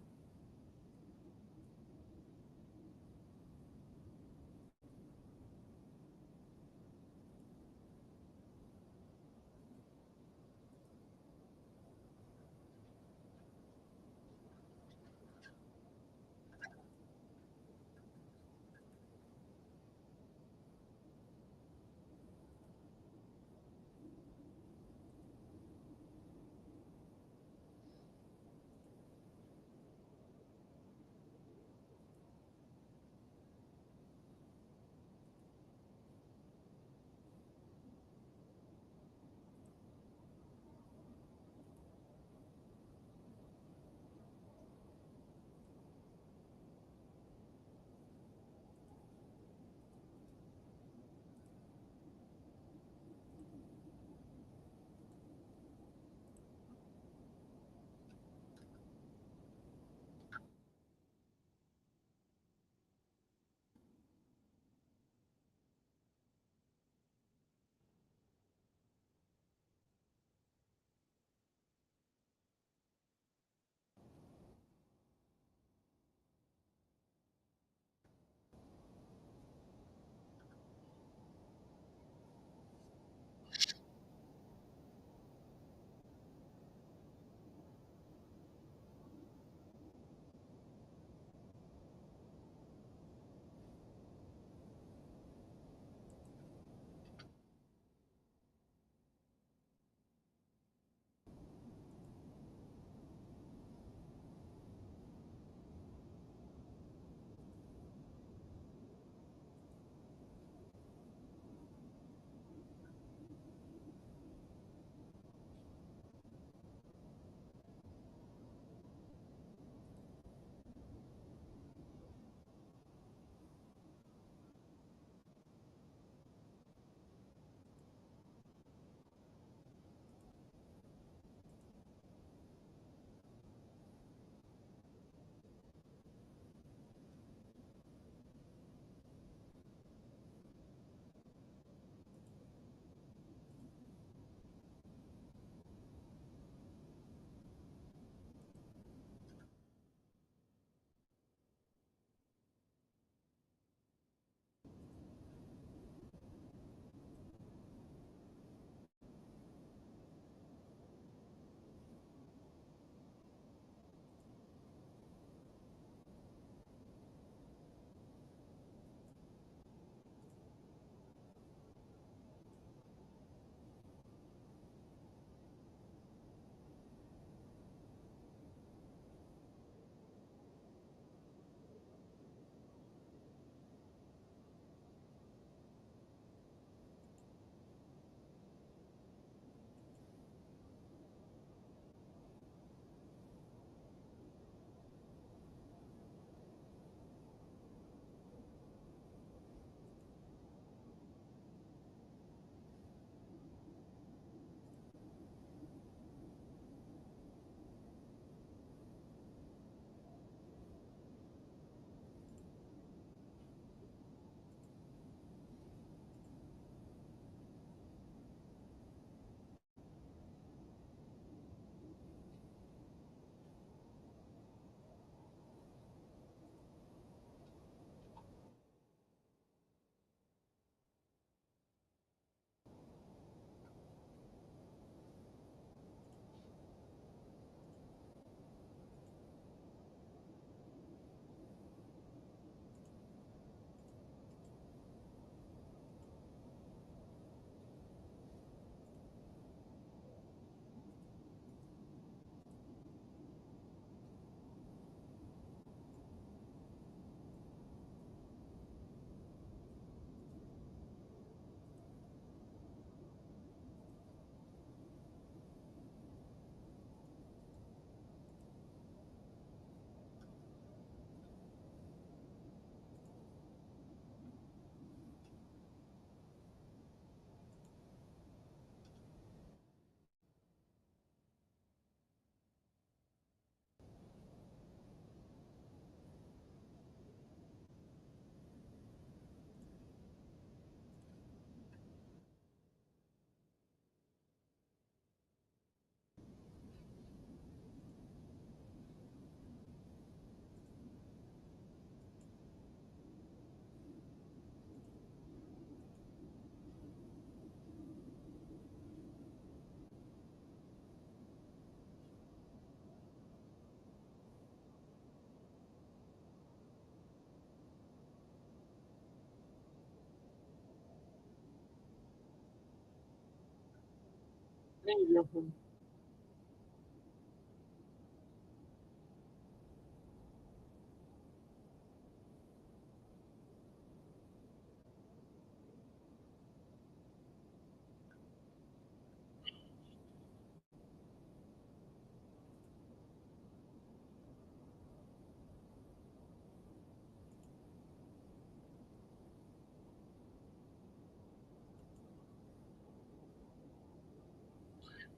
Thank you.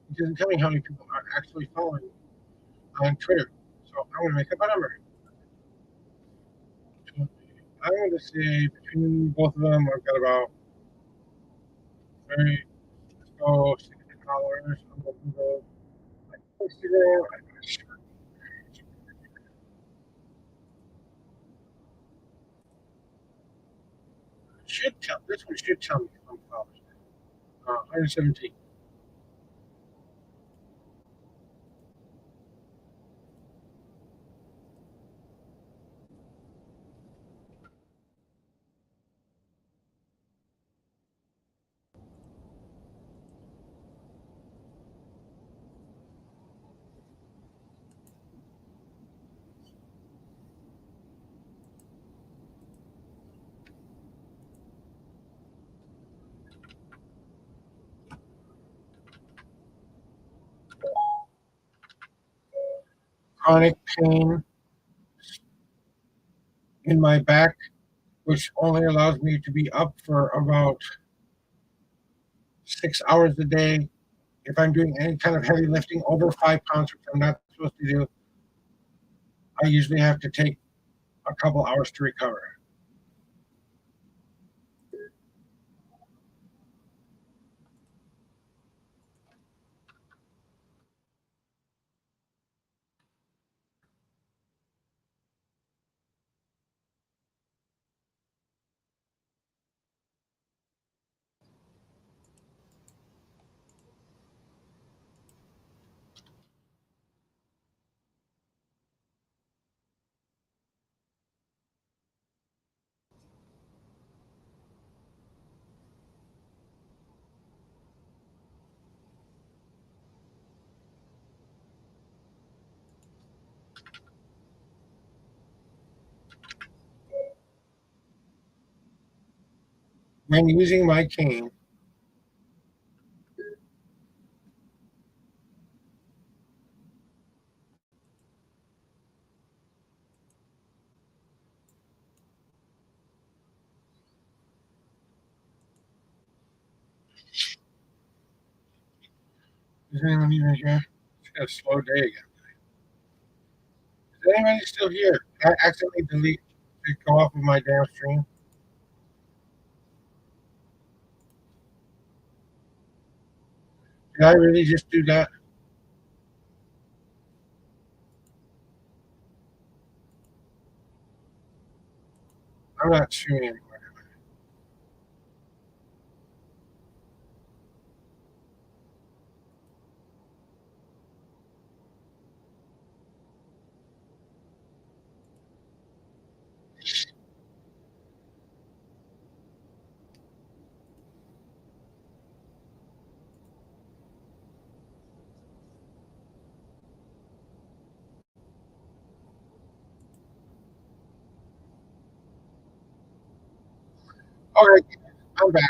It doesn't tell me how many people are actually following me on Twitter. So I'm going to make up a number. I'm going to say between both of them, I've got about 30, let's go 60 followers. I'm going to go like Instagram. I'm not sure. Should tell this one should tell me if I'm following. 117. Chronic pain in my back, which only allows me to be up for about 6 hours a day. If I'm doing any kind of heavy lifting over 5 pounds, which I'm not supposed to do, I usually have to take a couple hours to recover. When using my cane, is anyone even here? It's got a slow day again. Is anybody still here? Did I accidentally delete to go off of my damn stream? Did I really just do that? I'm not streaming anymore. All right, I'm back.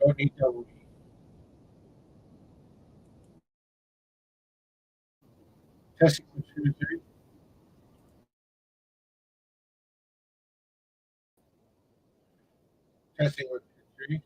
Don't need double. Testing 1, 2, 3. Testing 1, 2, 3.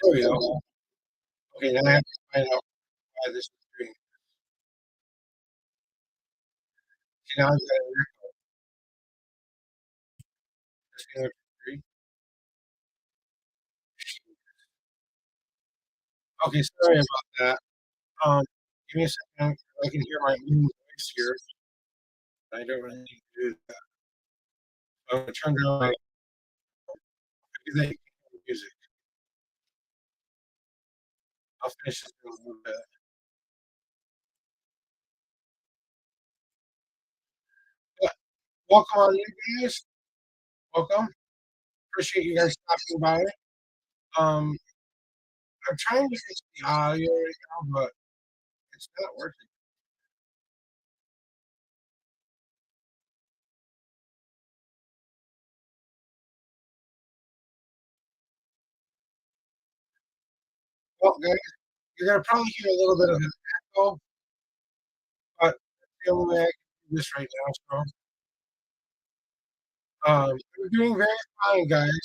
Oh, yeah. Okay, then I have to find out why this is doing. See, now I've got an echo. Testing one, two, three. Okay, sorry about that. Give me a second. I can hear my own voice here. I don't really need to do that. I'm gonna turn down my music. I'll finish this in a little bit. But welcome on you guys. Welcome. Appreciate you guys stopping by. Um, I'm trying to fix the audio right now, but it's not working. Well, guys, you're gonna probably hear a little bit of an echo, but the only way I can do this right now. So, we're doing very fine, guys.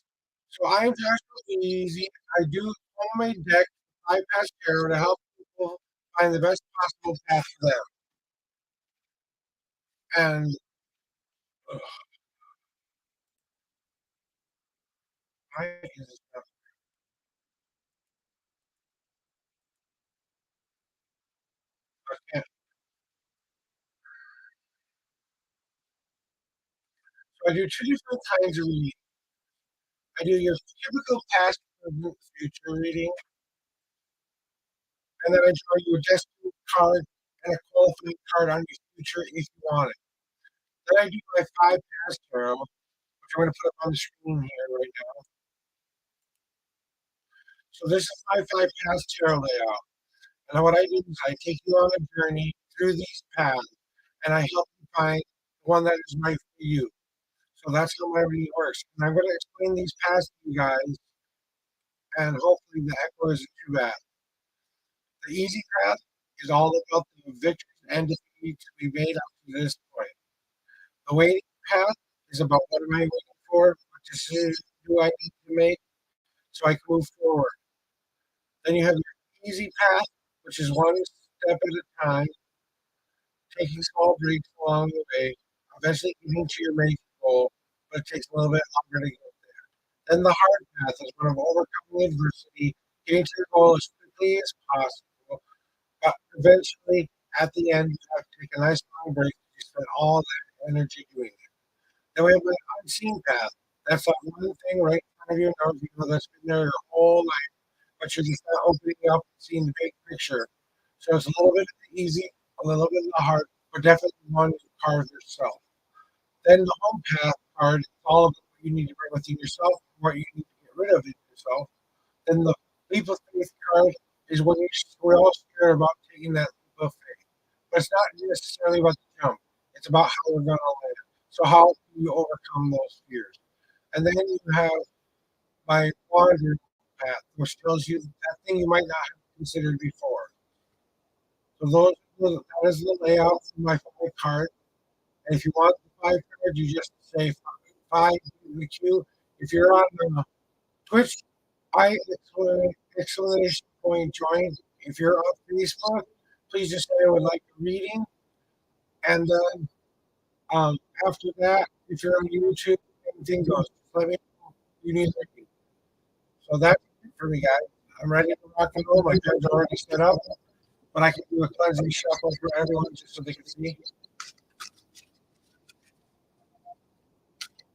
So I am Joshua Easy. I do homemade deck bypass tarot to help people find the best possible path for them. And ugh, why is this not- I can't. So I do two different kinds of reading. I do your typical past, present, future reading, and then I draw you a destiny card and a qualifying card on your future if you want it. Then I do my five past tarot, which I'm going to put up on the screen here right now. So this is my five past tarot layout. And what I do is I take you on a journey through these paths, and I help you find one that is right for you. So that's how my reading works. And I'm going to explain these paths to you guys, and hopefully the echo isn't too bad. The easy path is all about the victories and defeats we made up to this point. The waiting path is about what am I waiting for, what decision do I need to make so I can move forward. Then you have your easy path, which is one step at a time, taking small breaks along the way, eventually getting to your main goal, but it takes a little bit longer to get there. Then the hard path is one of overcoming adversity, getting to your goal as quickly as possible, but eventually, at the end, you have to take a nice long break because you spent all that energy doing it. Then we have the unseen path. That's that one thing right in front of your nose, you know that's been there your whole life, but you're just not opening up and seeing the big picture. So it's a little bit of the easy, a little bit of the hard, but definitely one you carve yourself. Then the home path card is all about what you need to bring within yourself, what you need to get rid of in yourself. Then the leap of faith card is when we're all scared about taking that leap of faith. But it's not necessarily about the jump. It's about how we're going to land. So how do you overcome those fears? And then you have my wander path, which tells you that thing you might not have considered before. So that is the layout for my five card. And if you want the five cards, you just say five in the queue. If you're on Twitch, I exclamation point join. If you're on Facebook, please just say I would like a reading. And then after that, if you're on YouTube, anything goes. Just let me know you need a reading. So that's it for me, guys. I'm ready to rock and roll. My cards are already set up, but I can do a cleansing shuffle for everyone just so they can see.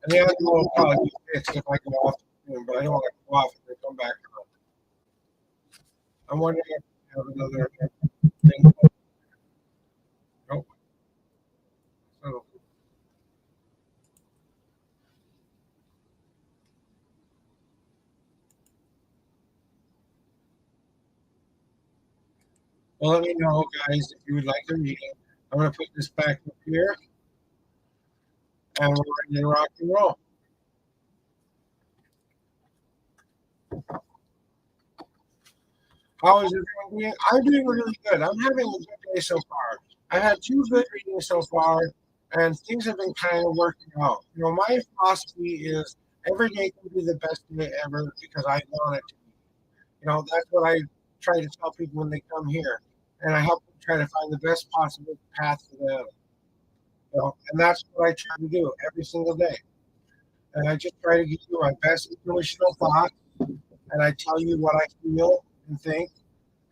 And the other one will probably be fixed if I go off the room, but I don't want to go off and come back on. I'm wondering if we have another thing. Nope. So, well, let me know, guys, if you would like a reading. I'm going to put this back up here, and we're ready to rock and roll. How is everyone doing? I'm doing really good. I'm having a good day so far. I've had two good readings so far, and things have been kind of working out. You know, my philosophy is every day can be the best day ever because I want it to be. That's what I try to tell people when they come here, and I help them try to find the best possible path for them. And that's what I try to do every single day. And I just try to give you my best intuitional thought, and I tell you what I feel and think,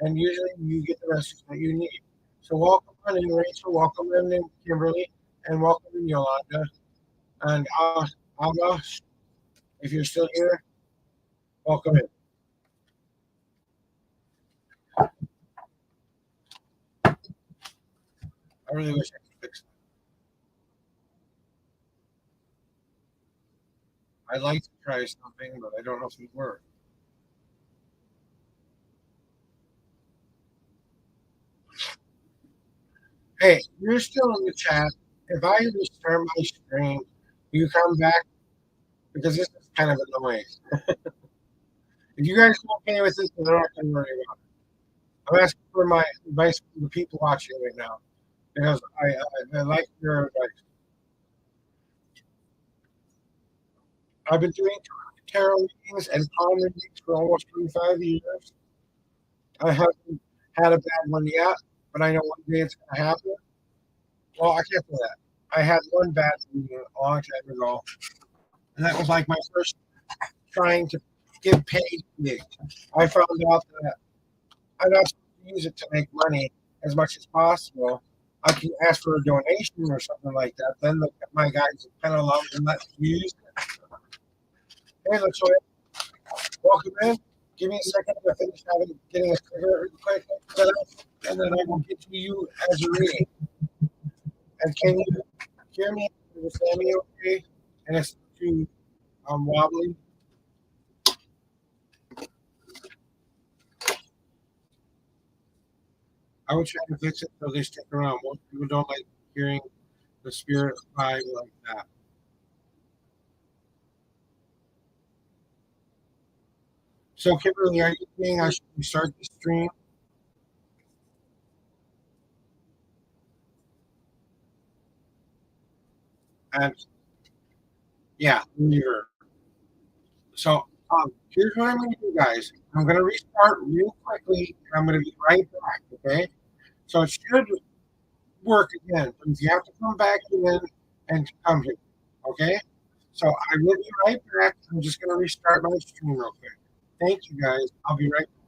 and usually you get the message that you need. So welcome on in, Rachel. Welcome in, Kimberly, and welcome in, Yolanda. And Aga, if you're still here, welcome in. I really wish I could fix it. I'd like to try something, but I don't know if it would work. Hey, you're still in the chat. If I restart my stream, you come back because this is kind of annoying. If you guys are okay with it, then I'm not going to worry about it. I'm asking for my advice from the people watching right now because I like your advice. I've been doing tarot readings and palm readings for almost 25 years. I haven't had a bad one yet, but I know one day it's going to happen. Well, I can't say that. I had one bad reading a long time ago, and that was like my first trying to get paid gig. I found out that I'm not supposed to use it to make money as much as possible. I can ask for a donation or something like that. Then my guys kind of allowed to let me use it. Hey, LaToya, welcome in. Give me a second to finish getting a trigger quick, and then I will get to you as a reading. And can you hear me? Understand me okay? And it's too wobbly. I would try to fix it so they stick around. Most people don't like hearing the spirit vibe like that. So, Kimberly, are you saying I should restart the stream? And yeah, you're. So, here's what I'm going to do, guys. I'm going to restart real quickly, and I'm going to be right back. Okay. So it should work again. But if you have to come back in and come here, okay? So I will be right back. I'm just going to restart my stream real quick. Thank you, guys. I'll be right back.